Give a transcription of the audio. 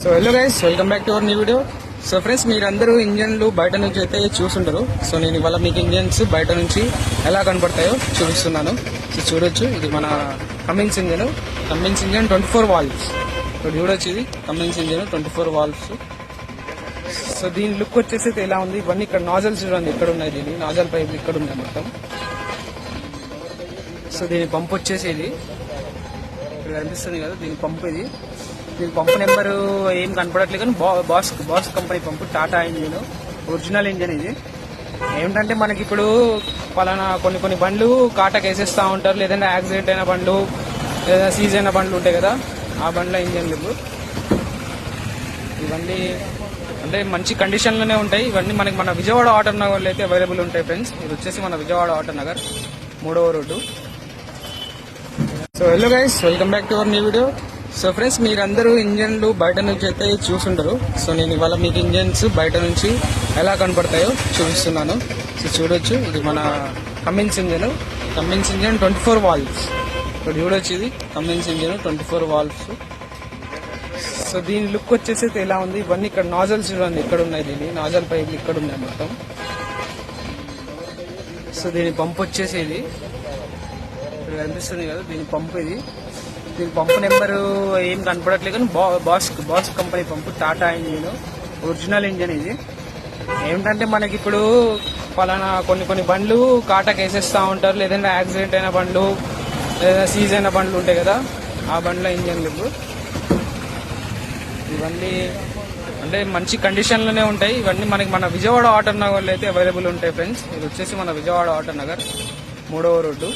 So hello guys, welcome back to our new video. So friends, మీరందరూ ఇంజన్లు బయట నుంచి అయితే చూసుంటారు. సో నేను ఇవాళ మీకు ఇంజన్స్ బయట నుంచి ఎలా కనపడతాయో చూపిస్తున్నాను. సో చూడొచ్చు, ఇది మన కమిన్స్ ఇంజన్ 24 వాల్వ్స్. ఇప్పుడు చూడొచ్చు, ఇది కమిన్స్ ఇంజన్ 24 వాల్వ్స్. సో దీని లుక్ వచ్చేసి ఎలా ఉంది, ఇవన్నీ ఇక్కడ నాజల్స్ చూడండి, ఇక్కడ ఉన్నాయి. దీని నాజల్ పైప్ ఇక్కడ ఉన్నాయి మొత్తం. సో దీని పంప్ వచ్చేసి ఇది ఇక్కడ కనిపిస్తుంది కదా, దీని పంప్ ఇది. దీని పంపు నెంబరు ఏం కనపడట్లేదు కానీ బాస్ కంపెనీ పంపు, టాటా ఇంజిన్, ఒరిజినల్ ఇంజిన్ ఇది. ఏమిటంటే మనకి ఇప్పుడు పలానా కొన్ని బండ్లు కాటకు వేసేస్తూ ఉంటారు, లేదంటే యాక్సిడెంట్ అయిన బండ్లు లేదా సీజ్ అయిన బండ్లు ఉంటాయి కదా, ఆ బండ్ల ఇంజన్ లేవు. ఇవన్నీ అంటే మంచి కండిషన్లోనే ఉంటాయి. ఇవన్నీ మనకి మన విజయవాడ ఆటో నగర్లో అయితే అవైలబుల్ ఉంటాయి ఫ్రెండ్స్. ఇది వచ్చేసి మన విజయవాడ ఆటో నగర్ 3వ road. So hello guys, welcome back to our new video. So friends, మీరందరూ ఇంజన్లు బయట నుంచి అయితే చూసుంటారు. సో నేను ఇవాళ మీకు ఇంజన్స్ బయట నుంచి ఎలా కనపడతాయో చూపిస్తున్నాను. సో చూడొచ్చు, ఇది మన కమిన్స్ ఇంజన్ 24 వాల్వ్స్. ఇప్పుడు చూడొచ్చు, ఇది కమిన్స్ ఇంజన్ 24 వాల్వ్స్. సో దీని లుక్ వచ్చేసి ఎలా ఉంది, ఇవన్నీ ఇక్కడ నాజల్స్ చూడండి, ఇక్కడ ఉన్నాయి. దీని నాజల్ పైప్ ఇక్కడ ఉన్నాయి మొత్తం. సో దీని పంప్ వచ్చేసి ఇది ఇక్కడ కనిపిస్తుంది కదా, దీని పంప్ ఇది. దీని పంపు నెంబరు ఏం కనపడట్లేదు కానీ బాస్ కంపెనీ పంపు, టాటా ఇంజిన్, ఒరిజినల్ ఇంజిన్ ఇది. ఏమిటంటే మనకి ఇప్పుడు పలానా కొన్ని బండ్లు కాటకు వేసేస్తూ ఉంటారు, లేదంటే యాక్సిడెంట్ అయిన బండ్లు లేదా సీజ్ అయిన బండ్లు ఉంటాయి కదా, ఆ బండ్ల ఇంజన్ లేవు. ఇవన్నీ అంటే మంచి కండిషన్లోనే ఉంటాయి. ఇవన్నీ మనకి మన విజయవాడ ఆటో నగర్లో అయితే అవైలబుల్ ఉంటాయి ఫ్రెండ్స్. ఇది వచ్చేసి మన విజయవాడ ఆటో నగర్ 3వ రోడ్డు.